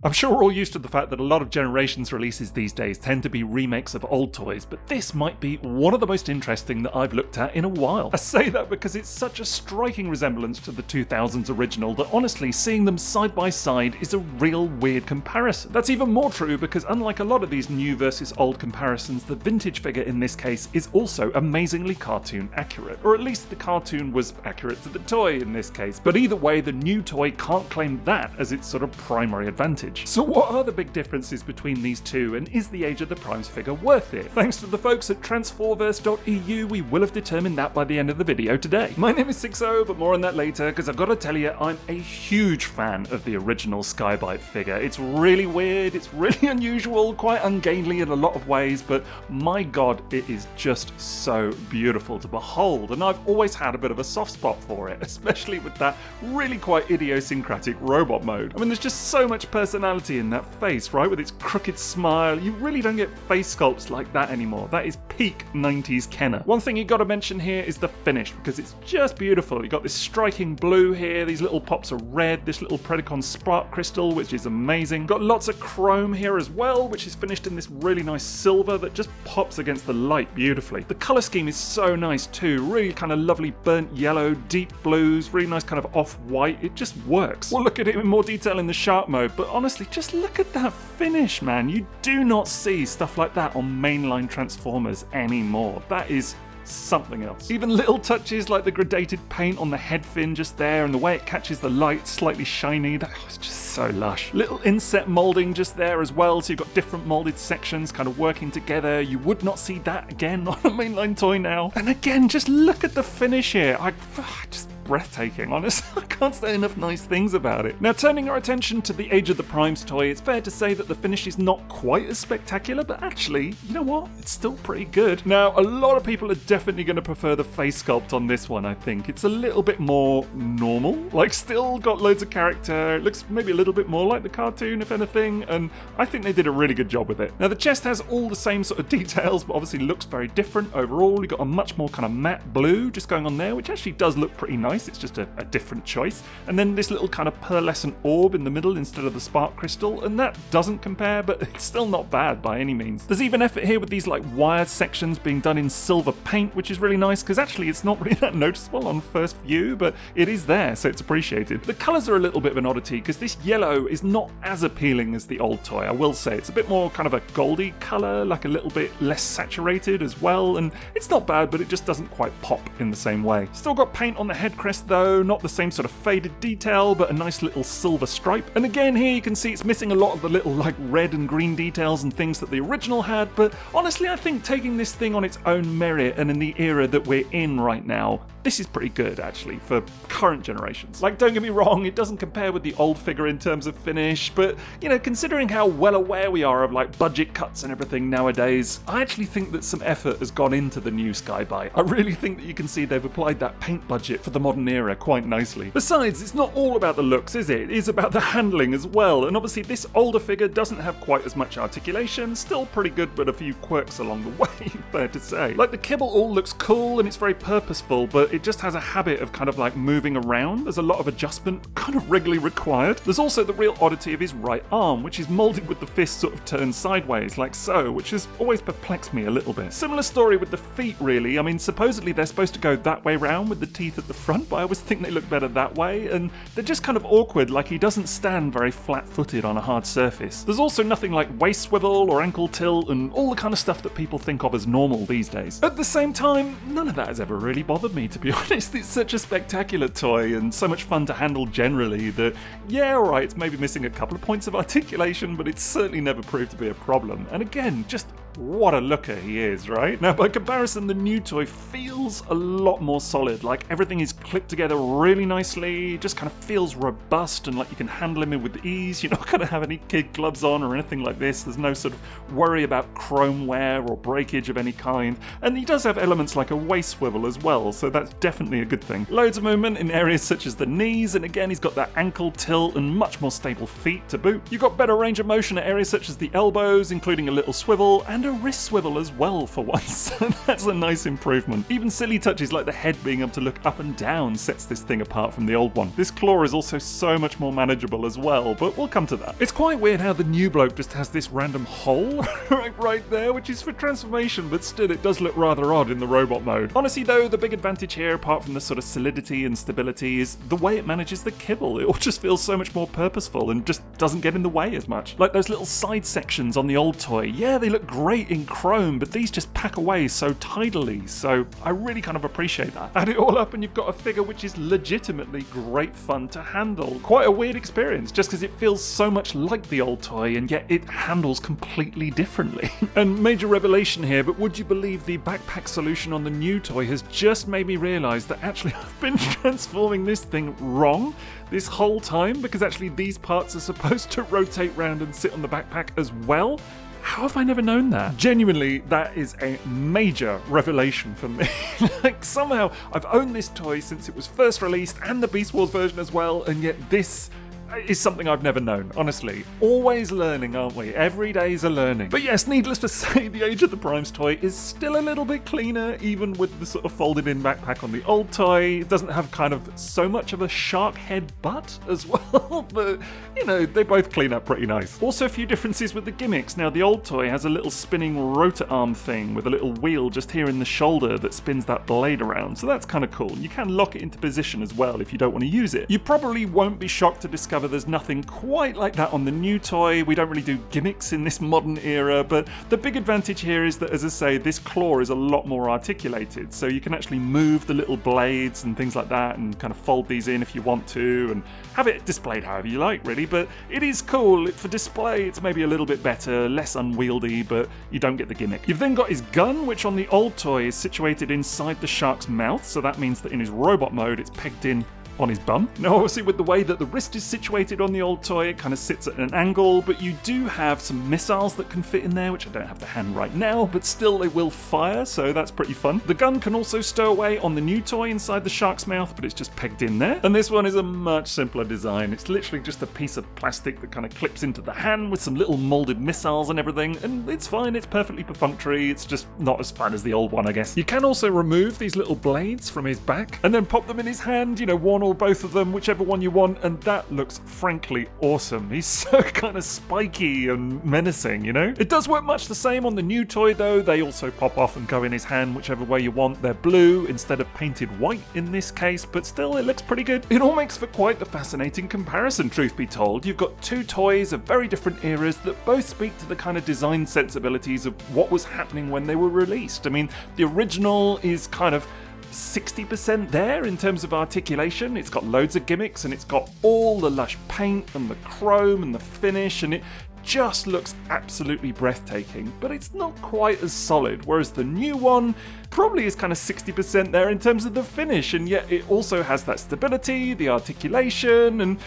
I'm sure we're all used to the fact that a lot of Generations releases these days tend to be remakes of old toys, but this might be one of the most interesting that I've looked at in a while. I say that because it's such a striking resemblance to the 2000s original that honestly seeing them side by side is a real weird comparison. That's even more true because unlike a lot of these new versus old comparisons, the vintage figure in this case is also amazingly cartoon accurate. Or at least the cartoon was accurate to the toy in this case, but either way the new toy can't claim that as its sort of primary advantage. So what are the big differences between these two, and is the Age of the Primes figure worth it? Thanks to the folks at Transforverse.EU, we will have determined that by the end of the video today. My name is Sixo, but more on that later, because I've got to tell you, I'm a huge fan of the original Sky-Byte figure. It's really weird, it's really unusual, quite ungainly in a lot of ways, but my god, it is just so beautiful to behold, and I've always had a bit of a soft spot for it, especially with that really quite idiosyncratic robot mode. I mean, there's just so much personality in that face, right? With its crooked smile. You really don't get face sculpts like that anymore. That is peak 90s Kenner. One thing you gotta mention here is the finish, because it's just beautiful. You got this striking blue here, these little pops of red, this little Predacon spark crystal, which is amazing. Got lots of chrome here as well, which is finished in this really nice silver that just pops against the light beautifully. The color scheme is so nice too. Really kind of lovely burnt yellow, deep blues, really nice kind of off-white. It just works. We'll look at it in more detail in the sharp mode, but honestly, just look at that finish, man. You do not see stuff like that on mainline Transformers anymore. That is something else. Even little touches like the gradated paint on the head fin just there, and the way it catches the light, slightly shiny, that was just so lush. Little inset molding just there as well, so you've got different molded sections kind of working together. You would not see that again on a mainline toy now. And again, just look at the finish here. Just breathtaking, honestly. I can't say enough nice things about it. Now, turning our attention to the Age of the Primes toy, it's fair to say that the finish is not quite as spectacular, but actually, you know what? It's still pretty good. Now, a lot of people are definitely going to prefer the face sculpt on this one, I think. It's a little bit more normal, like still got loads of character. It looks maybe a little bit more like the cartoon, if anything, and I think they did a really good job with it. Now, the chest has all the same sort of details, but obviously looks very different overall. You've got a much more kind of matte blue just going on there, which actually does look pretty nice. It's just a different choice. And then this little kind of pearlescent orb in the middle instead of the spark crystal, and that doesn't compare, but it's still not bad by any means. There's even effort here with these like wired sections being done in silver paint, which is really nice because actually it's not really that noticeable on first view, but it is there, so it's appreciated. The colours are a little bit of an oddity because this yellow is not as appealing as the old toy, I will say. It's a bit more kind of a goldy colour, like a little bit less saturated as well, and it's not bad, but it just doesn't quite pop in the same way. Still got paint on the head crest though, not the same sort of faded detail, but a nice little silver stripe. And again, here you can see it's missing a lot of the little like red and green details and things that the original had, but honestly I think taking this thing on its own merit and in the era that we're in right now, this is pretty good actually for current generations. Like, don't get me wrong, it doesn't compare with the old figure in terms of finish, but you know, considering how well aware we are of like budget cuts and everything nowadays, I actually think that some effort has gone into the new Sky-Byte. I really think that you can see they've applied that paint budget for the modern era quite nicely. Besides, it's not all about the looks, is it? It is about the handling as well, and obviously this older figure doesn't have quite as much articulation, still pretty good but a few quirks along the way, fair to say. Like the kibble all looks cool and it's very purposeful, but it just has a habit of kind of like moving around. There's a lot of adjustment kind of regularly required. There's also the real oddity of his right arm, which is molded with the fist sort of turned sideways like so, which has always perplexed me a little bit. Similar story with the feet really. I mean, supposedly they're supposed to go that way round with the teeth at the front, but I always think they look better that way, and they're just kind of awkward, like he doesn't stand very flat-footed on a hard surface. There's also nothing like waist swivel or ankle tilt and all the kind of stuff that people think of as normal these days. At the same time, none of that has ever really bothered me, to be honest. It's such a spectacular toy and so much fun to handle generally that, yeah, alright, it's maybe missing a couple of points of articulation, but it's certainly never proved to be a problem. And again, just what a looker he is, right? Now, by comparison, the new toy feels a lot more solid. Like, everything is clipped together really nicely, just kind of feels robust and like you can handle him with ease. You're not going to have any kid gloves on or anything like this. There's no sort of worry about chrome wear or breakage of any kind. And he does have elements like a waist swivel as well, so that's definitely a good thing. Loads of movement in areas such as the knees, and again, he's got that ankle tilt and much more stable feet to boot. You've got better range of motion at areas such as the elbows, including a little swivel, and and a wrist swivel as well for once. That's a nice improvement. Even silly touches like the head being able to look up and down sets this thing apart from the old one. This claw is also so much more manageable as well, but we'll come to that. It's quite weird how the new bloke just has this random hole right there, which is for transformation, but still it does look rather odd in the robot mode. Honestly though, the big advantage here, apart from the sort of solidity and stability, is the way it manages the kibble. It all just feels so much more purposeful and just doesn't get in the way as much. Like those little side sections on the old toy, yeah, they look great in chrome, but these just pack away so tidily, so I really kind of appreciate that. Add it all up and you've got a figure which is legitimately great fun to handle. Quite a weird experience, just because it feels so much like the old toy and yet it handles completely differently. And major revelation here, but would you believe the backpack solution on the new toy has just made me realise that actually I've been transforming this thing wrong this whole time, because actually these parts are supposed to rotate round and sit on the backpack as well. How have I never known that? Genuinely, that is a major revelation for me. Like, somehow I've owned this toy since it was first released, and the Beast Wars version as well, and yet this is something I've never known, honestly. Always learning, aren't we? Every day's a learning. But yes, needless to say, the Age of the Primes toy is still a little bit cleaner, even with the sort of folded in backpack on the old toy. It doesn't have kind of so much of a shark head butt as well, but you know, they both clean up pretty nice. Also a few differences with the gimmicks. Now the old toy has a little spinning rotor arm thing with a little wheel just here in the shoulder that spins that blade around, so that's kind of cool. You can lock it into position as well if you don't want to use it. You probably won't be shocked to discover there's nothing quite like that on the new toy. We don't really do gimmicks in this modern era, but the big advantage here is that, as I say, this claw is a lot more articulated, so you can actually move the little blades and things like that and kind of fold these in if you want to and have it displayed however you like, really. But it is cool. For display, it's maybe a little bit better, less unwieldy, but you don't get the gimmick. You've then got his gun, which on the old toy is situated inside the shark's mouth, so that means that in his robot mode it's pegged in on his bum. Now obviously with the way that the wrist is situated on the old toy, it kind of sits at an angle, but you do have some missiles that can fit in there, which I don't have to hand right now, but still they will fire, so that's pretty fun. The gun can also stow away on the new toy inside the shark's mouth, but it's just pegged in there. And this one is a much simpler design. It's literally just a piece of plastic that kind of clips into the hand with some little molded missiles and everything, and it's fine, it's perfectly perfunctory, it's just not as fun as the old one, I guess. You can also remove these little blades from his back and then pop them in his hand, you know, one or both of them, whichever one you want, and that looks frankly awesome. He's so kind of spiky and menacing, you know? It does work much the same on the new toy though. They also pop off and go in his hand whichever way you want. They're blue instead of painted white in this case, but still it looks pretty good. It all makes for quite the fascinating comparison, truth be told. You've got two toys of very different eras that both speak to the kind of design sensibilities of what was happening when they were released. I mean, the original is kind of 60% there in terms of articulation. It's got loads of gimmicks and it's got all the lush paint and the chrome and the finish, and it just looks absolutely breathtaking, but it's not quite as solid, whereas the new one probably is kind of 60% there in terms of the finish, and yet it also has that stability, the articulation, and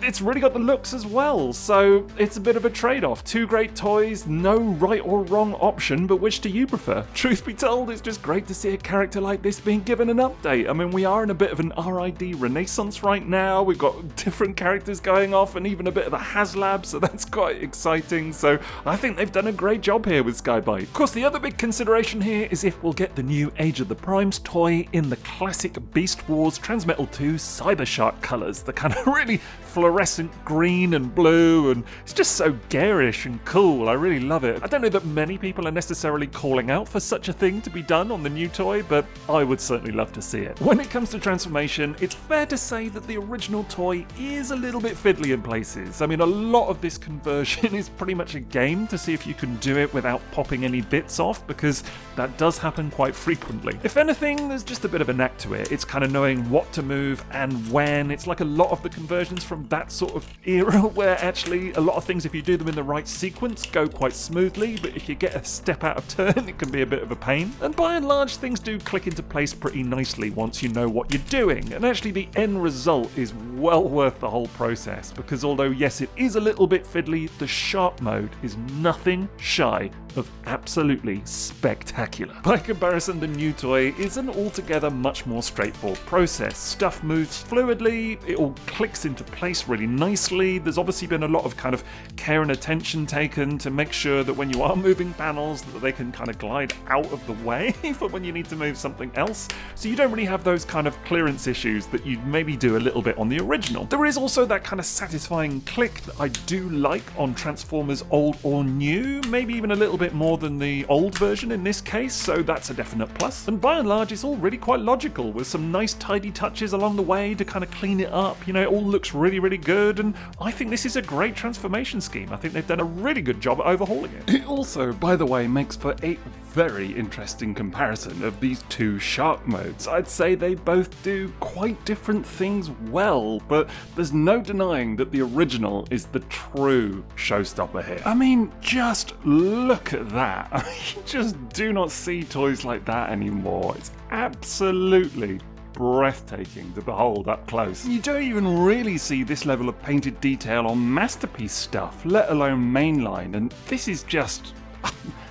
it's really got the looks as well, so it's a bit of a trade-off. Two great toys, no right or wrong option, but which do you prefer? Truth be told, it's just great to see a character like this being given an update. I mean, we are in a bit of an RID renaissance right now. We've got different characters going off and even a bit of a HasLab, so that's quite exciting. So I think they've done a great job here with Sky-Byte. Of course, the other big consideration here is if we'll get the new Age of the Primes toy in the classic Beast Wars Transmetal 2 Cybershark colours, the kind of really fluorescent green and blue, and it's just so garish and cool. I really love it. I don't know that many people are necessarily calling out for such a thing to be done on the new toy, but I would certainly love to see it. When it comes to transformation, it's fair to say that the original toy is a little bit fiddly in places. I mean, a lot of this conversion is pretty much a game to see if you can do it without popping any bits off, because that does happen quite frequently. If anything, there's just a bit of a knack to it. It's kind of knowing what to move and when. It's like a lot of the conversions from that sort of era where actually a lot of things, if you do them in the right sequence, go quite smoothly, but if you get a step out of turn, it can be a bit of a pain. And by and large, things do click into place pretty nicely once you know what you're doing. And actually the end result is well worth the whole process, because although yes, it is a little bit fiddly, the sharp mode is nothing shy of absolutely spectacular. By comparison, the new toy is an altogether much more straightforward process. Stuff moves fluidly, it all clicks into place place really nicely. There's obviously been a lot of kind of care and attention taken to make sure that when you are moving panels that they can kind of glide out of the way for when you need to move something else. So you don't really have those kind of clearance issues that you'd maybe do a little bit on the original. There is also that kind of satisfying click that I do like on Transformers Old or New, maybe even a little bit more than the old version in this case, so that's a definite plus. And by and large, it's all really quite logical, with some nice tidy touches along the way to kind of clean it up. You know, it all looks really, really good, and I think this is a great transformation scheme. I think they've done a really good job at overhauling it. It also, by the way, makes for a very interesting comparison of these two shark modes. I'd say they both do quite different things well, but there's no denying that the original is the true showstopper here. I mean, just look at that. I mean, you just do not see toys like that anymore. It's absolutely breathtaking to behold up close. You don't even really see this level of painted detail on Masterpiece stuff, let alone mainline, and this is just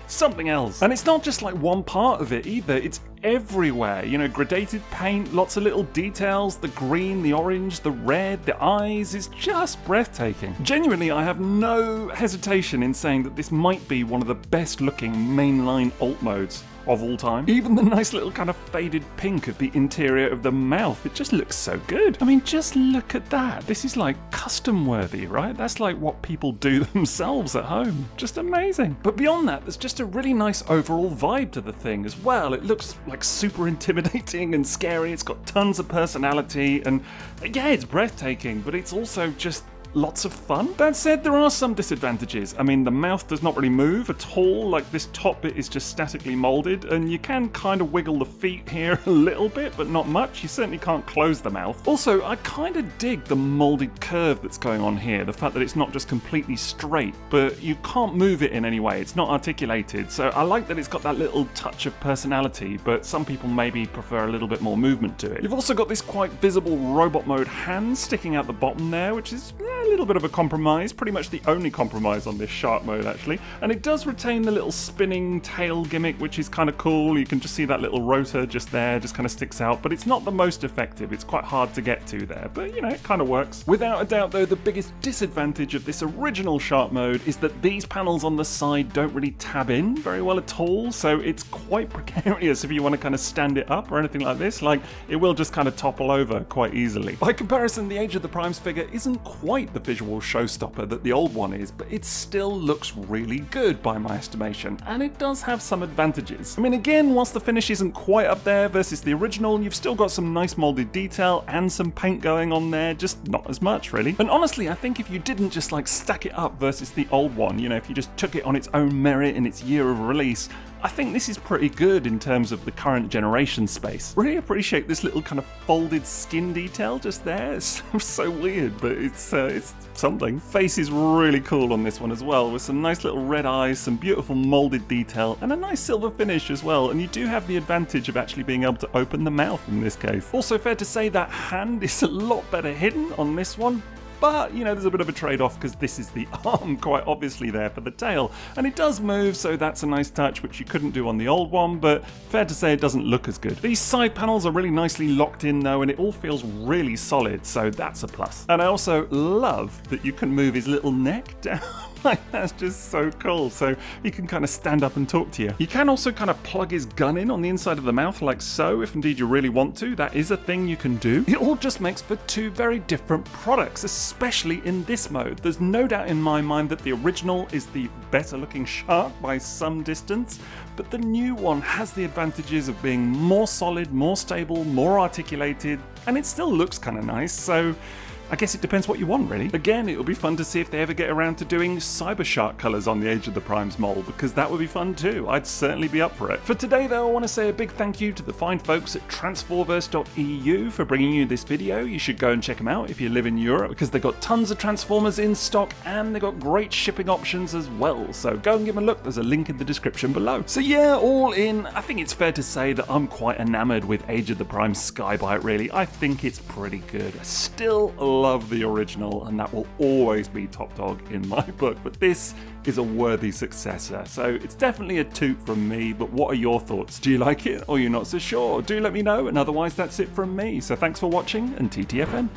something else. And it's not just like one part of it either, it's everywhere. You know, gradated paint, lots of little details, the green, the orange, the red, the eyes, it's just breathtaking. Genuinely, I have no hesitation in saying that this might be one of the best looking mainline alt modes of all time. Even the nice little kind of faded pink of the interior of the mouth, it just looks so good. I mean, just look at that. This is like custom worthy, right? That's like what people do themselves at home. Just amazing. But beyond that, there's just a really nice overall vibe to the thing as well. It looks like super intimidating and scary. It's got tons of personality, and yeah, it's breathtaking, but it's also just lots of fun. That said, there are some disadvantages. I mean, the mouth does not really move at all. Like, this top bit is just statically molded, and you can kind of wiggle the feet here a little bit, but not much. You certainly can't close the mouth. Also, I kind of dig the molded curve that's going on here, the fact that it's not just completely straight, but you can't move it in any way. It's not articulated, so I like that it's got that little touch of personality, but some people maybe prefer a little bit more movement to it. You've also got this quite visible robot mode hand sticking out the bottom there, which is a little bit of a compromise, pretty much the only compromise on this shark mode actually, and it does retain the little spinning tail gimmick, which is kind of cool. You can just see that little rotor just there, just kind of sticks out, but it's not the most effective. It's quite hard to get to there, but you know, it kind of works. Without a doubt though, the biggest disadvantage of this original shark mode is that these panels on the side don't really tab in very well at all, so it's quite precarious if you want to kind of stand it up or anything like this. Like, it will just kind of topple over quite easily. By comparison, the Age of the Primes figure isn't quite the visual showstopper that the old one is, but it still looks really good by my estimation, and it does have some advantages. I mean, again, whilst the finish isn't quite up there versus the original, you've still got some nice molded detail and some paint going on there, just not as much really. And honestly, I think if you didn't just like stack it up versus the old one, you know, if you just took it on its own merit in its year of release, I think this is pretty good in terms of the current generation space. Really appreciate this little kind of folded skin detail just there. It's so weird, but it's something. Face is really cool on this one as well, with some nice little red eyes, some beautiful molded detail, and a nice silver finish as well. And you do have the advantage of actually being able to open the mouth in this case. Also fair to say that hand is a lot better hidden on this one. But, you know, there's a bit of a trade-off because this is the arm quite obviously there for the tail. And it does move, so that's a nice touch, which you couldn't do on the old one, but fair to say it doesn't look as good. These side panels are really nicely locked in though, and it all feels really solid, so that's a plus. And I also love that you can move his little neck down. Like, that's just so cool, so he can kind of stand up and talk to you. You can also kind of plug his gun in on the inside of the mouth like so, if indeed you really want to. That is a thing you can do. It all just makes for two very different products, especially in this mode. There's no doubt in my mind that the original is the better looking shark by some distance, but the new one has the advantages of being more solid, more stable, more articulated, and it still looks kind of nice, so I guess it depends what you want, really. Again, it'll be fun to see if they ever get around to doing Cyber Shark colours on the Age of the Primes mold, because that would be fun too. I'd certainly be up for it. For today though, I want to say a big thank you to the fine folks at Transforverse.EU for bringing you this video. You should go and check them out if you live in Europe, because they've got tons of Transformers in stock and they've got great shipping options as well. So go and give them a look, there's a link in the description below. So yeah, all in, I think it's fair to say that I'm quite enamoured with Age of the Primes Sky-Byte really. I think it's pretty good. I still love the original, and that will always be top dog in my book, but this is a worthy successor, so it's definitely a toot from me. But what are your thoughts? Do you like it, or you're not so sure? Do let me know, and otherwise that's it from me. So thanks for watching, and TTFN.